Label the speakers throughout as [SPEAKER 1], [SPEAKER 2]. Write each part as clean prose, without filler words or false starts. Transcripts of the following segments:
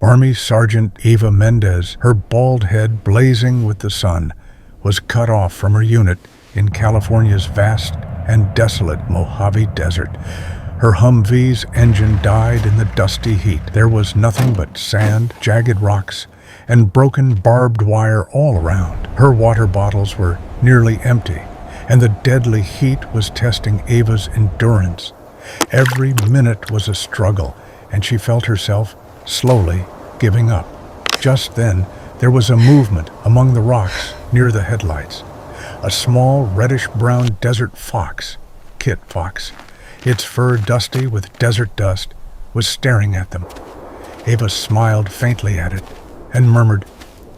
[SPEAKER 1] Army Sergeant Eva Mendez, her bald head blazing with the sun, was cut off from her unit in California's vast and desolate Mojave Desert. Her Humvee's engine died in the dusty heat. There was nothing but sand, jagged rocks, and broken barbed wire all around. Her water bottles were nearly empty, and the deadly heat was testing Eva's endurance. Every minute was a struggle, and she felt herself slowly giving up. Just then, there was a movement among the rocks near the headlights. A small reddish-brown desert fox, Kit Fox, its fur dusty with desert dust, was staring at them. Eva smiled faintly at it and murmured,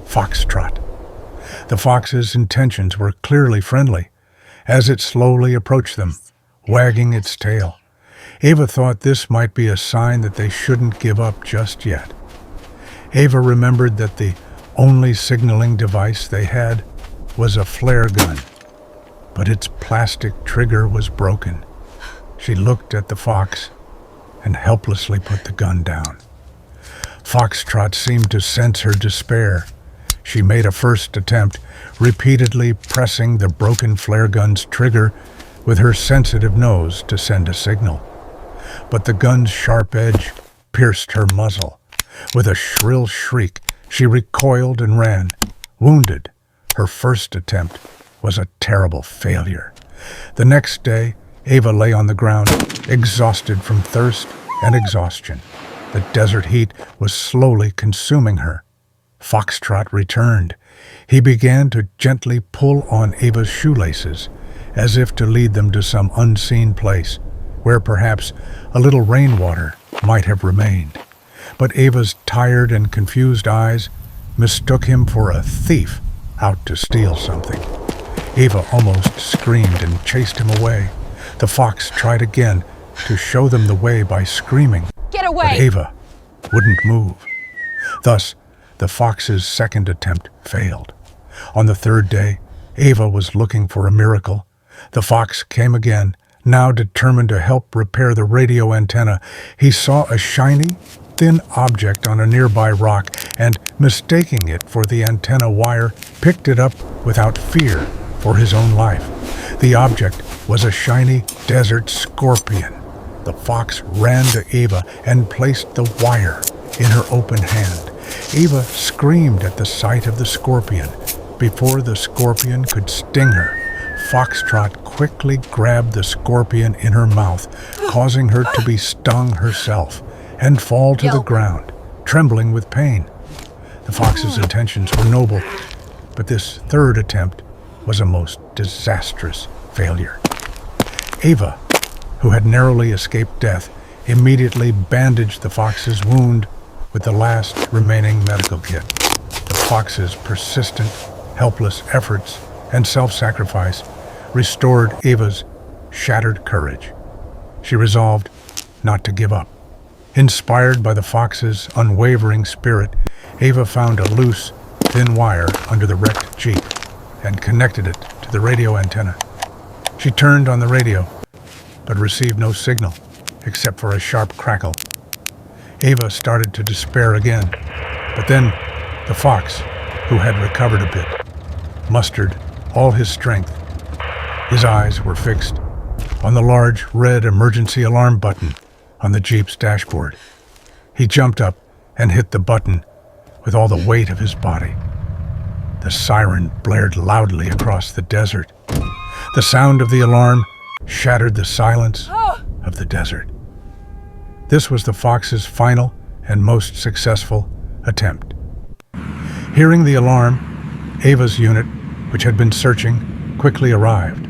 [SPEAKER 1] "Foxtrot." The fox's intentions were clearly friendly, as it slowly approached them, wagging its tail. Eva thought this might be a sign that they shouldn't give up just yet. Eva remembered that the only signaling device they had was a flare gun, but its plastic trigger was broken. She looked at the fox and helplessly put the gun down. Foxtrot seemed to sense her despair. She made a first attempt, repeatedly pressing the broken flare gun's trigger with her sensitive nose to send a signal. But the gun's sharp edge pierced her muzzle. With a shrill shriek, she recoiled and ran. Wounded, her first attempt was a terrible failure. The next day, Eva lay on the ground, exhausted from thirst and exhaustion. The desert heat was slowly consuming her. Foxtrot returned. He began to gently pull on Eva's shoelaces, as if to lead them to some unseen place, where perhaps a little rainwater might have remained. But Eva's tired and confused eyes mistook him for a thief out to steal something. Eva almost screamed and chased him away. The fox tried again to show them the way by screaming.
[SPEAKER 2] "Get away!"
[SPEAKER 1] But Eva wouldn't move. Thus, the fox's second attempt failed. On the third day, Eva was looking for a miracle. The fox came again, now determined to help repair the radio antenna. He saw a shiny, thin object on a nearby rock and, mistaking it for the antenna wire, picked it up without fear for his own life. The object was a shiny desert scorpion. The fox ran to Eva and placed the wire in her open hand. Eva screamed at the sight of the scorpion. Before the scorpion could sting her, Foxtrot quickly grabbed the scorpion in her mouth, causing her to be stung herself and fall to the ground, trembling with pain. The fox's intentions were noble, but this third attempt was a most disastrous failure. Eva, who had narrowly escaped death, immediately bandaged the fox's wound with the last remaining medical kit. The fox's persistent, helpless efforts and self-sacrifice restored Eva's shattered courage. She resolved not to give up. Inspired by the fox's unwavering spirit, Eva found a loose, thin wire under the wrecked Jeep and connected it to the radio antenna. She turned on the radio, but received no signal except for a sharp crackle. Eva started to despair again, but then the fox, who had recovered a bit, mustered all his strength. His eyes were fixed on the large red emergency alarm button on the Jeep's dashboard. He jumped up and hit the button with all the weight of his body. The siren blared loudly across the desert. The sound of the alarm shattered the silence of the desert. This was the fox's final and most successful attempt. Hearing the alarm, Eva's unit, which had been searching, quickly arrived.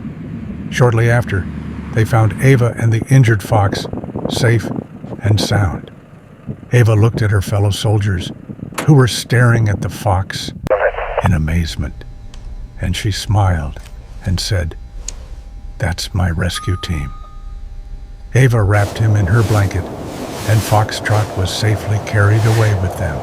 [SPEAKER 1] Shortly after, they found Eva and the injured fox safe and sound. Eva looked at her fellow soldiers, who were staring at the fox in amazement, and she smiled and said, "That's my rescue team." Eva wrapped him in her blanket, and Foxtrot was safely carried away with them.